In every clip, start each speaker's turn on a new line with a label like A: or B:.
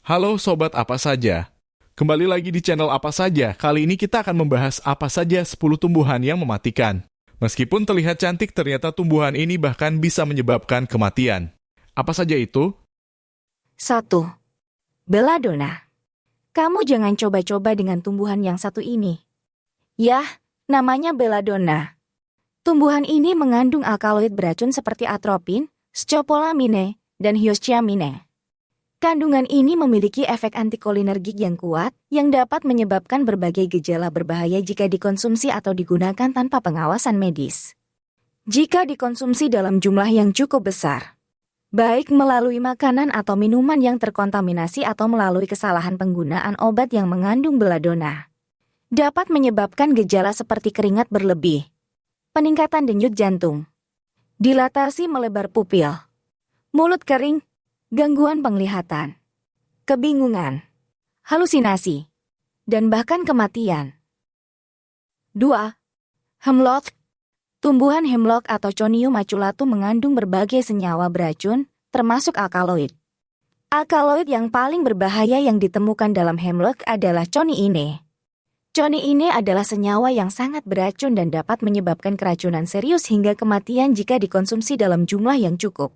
A: Halo Sobat Apa Saja. Kembali lagi di channel Apa Saja. Kali ini kita akan membahas apa saja 10 tumbuhan yang mematikan. Meskipun terlihat cantik, ternyata tumbuhan ini bahkan bisa menyebabkan kematian. Apa saja itu?
B: 1. Belladonna. Kamu jangan coba-coba dengan tumbuhan yang satu ini. Yah, namanya belladonna. Tumbuhan ini mengandung alkaloid beracun seperti atropin, scopolamine, dan hyoscyamine. Kandungan ini memiliki efek antikolinergik yang kuat yang dapat menyebabkan berbagai gejala berbahaya jika dikonsumsi atau digunakan tanpa pengawasan medis. Jika dikonsumsi dalam jumlah yang cukup besar, baik melalui makanan atau minuman yang terkontaminasi atau melalui kesalahan penggunaan obat yang mengandung belladonna, dapat menyebabkan gejala seperti keringat berlebih, peningkatan denyut jantung, dilatasi melebar pupil, mulut kering, gangguan penglihatan, kebingungan, halusinasi, dan bahkan kematian. 2. Hemlock. Tumbuhan hemlock atau Chonium maculatum mengandung berbagai senyawa beracun, termasuk alkaloid. Alkaloid yang paling berbahaya yang ditemukan dalam hemlock adalah choniine. Choniine adalah senyawa yang sangat beracun dan dapat menyebabkan keracunan serius hingga kematian jika dikonsumsi dalam jumlah yang cukup.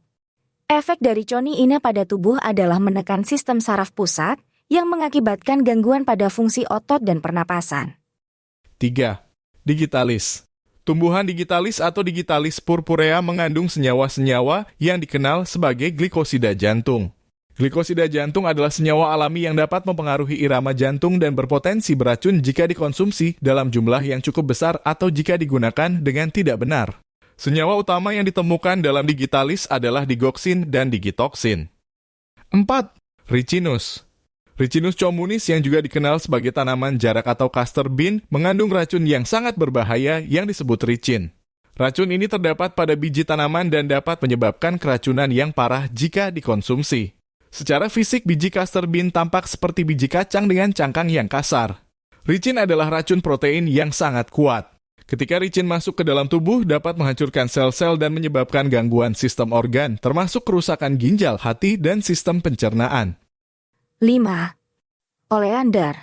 B: Efek dari choniine pada tubuh adalah menekan sistem saraf pusat yang mengakibatkan gangguan pada fungsi otot dan pernapasan.
A: 3. Digitalis. Tumbuhan digitalis atau digitalis purpurea mengandung senyawa-senyawa yang dikenal sebagai glikosida jantung. Glikosida jantung adalah senyawa alami yang dapat mempengaruhi irama jantung dan berpotensi beracun jika dikonsumsi dalam jumlah yang cukup besar atau jika digunakan dengan tidak benar. Senyawa utama yang ditemukan dalam digitalis adalah digoxin dan digitoxin. 4. Ricinus. Ricinus communis yang juga dikenal sebagai tanaman jarak atau castor bean mengandung racun yang sangat berbahaya yang disebut ricin. Racun ini terdapat pada biji tanaman dan dapat menyebabkan keracunan yang parah jika dikonsumsi. Secara fisik, biji castor bean tampak seperti biji kacang dengan cangkang yang kasar. Ricin adalah racun protein yang sangat kuat. Ketika ricin masuk ke dalam tubuh, dapat menghancurkan sel-sel dan menyebabkan gangguan sistem organ, termasuk kerusakan ginjal, hati, dan sistem pencernaan.
B: 5. Oleander.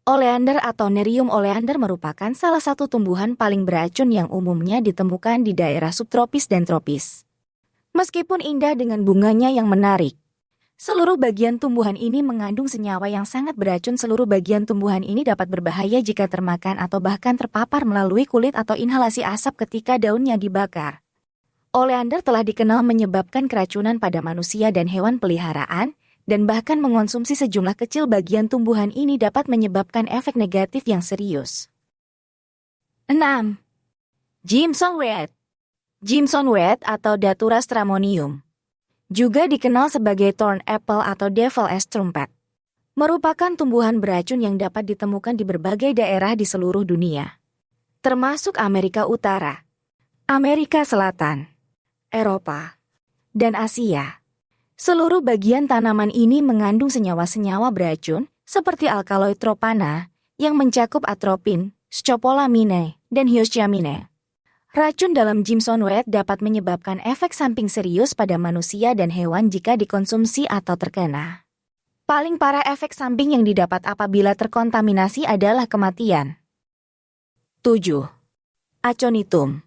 B: Oleander atau Nerium oleander merupakan salah satu tumbuhan paling beracun yang umumnya ditemukan di daerah subtropis dan tropis. Meskipun indah dengan bunganya yang menarik, seluruh bagian tumbuhan ini mengandung senyawa yang sangat beracun. Seluruh bagian tumbuhan ini dapat berbahaya jika termakan atau bahkan terpapar melalui kulit atau inhalasi asap ketika daunnya dibakar. Oleander telah dikenal menyebabkan keracunan pada manusia dan hewan peliharaan, dan bahkan mengonsumsi sejumlah kecil bagian tumbuhan ini dapat menyebabkan efek negatif yang serius. 6. Jimsonweed. Jimsonweed atau Datura stramonium, juga dikenal sebagai thorn apple atau devil's trumpet, merupakan tumbuhan beracun yang dapat ditemukan di berbagai daerah di seluruh dunia, termasuk Amerika Utara, Amerika Selatan, Eropa, dan Asia. Seluruh bagian tanaman ini mengandung senyawa-senyawa beracun seperti alkaloid tropana yang mencakup atropin, scopolamine, dan hyoscyamine. Racun dalam Jimsonweed dapat menyebabkan efek samping serius pada manusia dan hewan jika dikonsumsi atau terkena. Paling parah efek samping yang didapat apabila terkontaminasi adalah kematian. 7. Aconitum.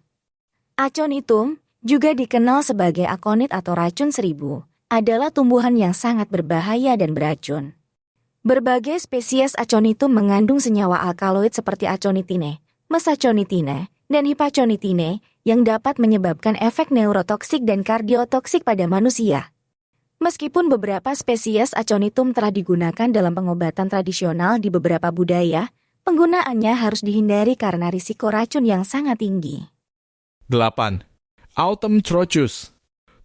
B: Aconitum, juga dikenal sebagai akonit atau racun seribu, adalah tumbuhan yang sangat berbahaya dan beracun. Berbagai spesies Aconitum mengandung senyawa alkaloid seperti aconitine, mesaconitine, dan hypaconitine yang dapat menyebabkan efek neurotoksik dan kardiotoksik pada manusia. Meskipun beberapa spesies Aconitum telah digunakan dalam pengobatan tradisional di beberapa budaya, penggunaannya harus dihindari karena risiko racun yang sangat tinggi.
A: 8. Autumn Trochus.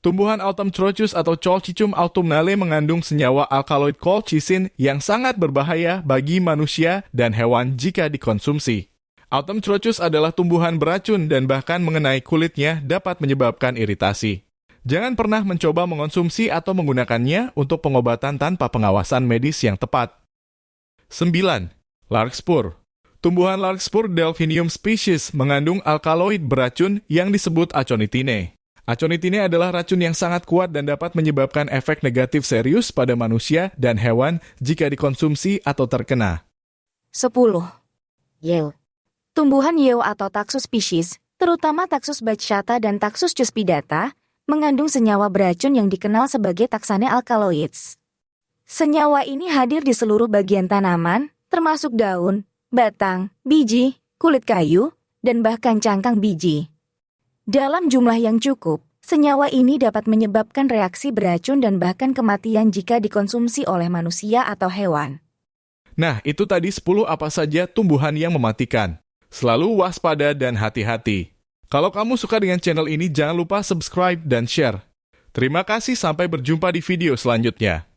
A: Tumbuhan Autumn Trochus atau Colchicum autumnale mengandung senyawa alkaloid colchicine yang sangat berbahaya bagi manusia dan hewan jika dikonsumsi. Autumn Trochus adalah tumbuhan beracun dan bahkan mengenai kulitnya dapat menyebabkan iritasi. Jangan pernah mencoba mengonsumsi atau menggunakannya untuk pengobatan tanpa pengawasan medis yang tepat. 9. Larkspur. Tumbuhan Larkspur Delphinium species mengandung alkaloid beracun yang disebut aconitine. Aconitine adalah racun yang sangat kuat dan dapat menyebabkan efek negatif serius pada manusia dan hewan jika dikonsumsi atau terkena.
B: 10. Yeu. Tumbuhan yeu atau Taxus species, terutama Taxus bachata dan Taxus cuspidata, mengandung senyawa beracun yang dikenal sebagai taksane alkaloids. Senyawa ini hadir di seluruh bagian tanaman, termasuk daun, batang, biji, kulit kayu, dan bahkan cangkang biji. Dalam jumlah yang cukup, senyawa ini dapat menyebabkan reaksi beracun dan bahkan kematian jika dikonsumsi oleh manusia atau hewan.
A: Nah, itu tadi 10 apa saja tumbuhan yang mematikan. Selalu waspada dan hati-hati. Kalau kamu suka dengan channel ini, jangan lupa subscribe dan share. Terima kasih, sampai berjumpa di video selanjutnya.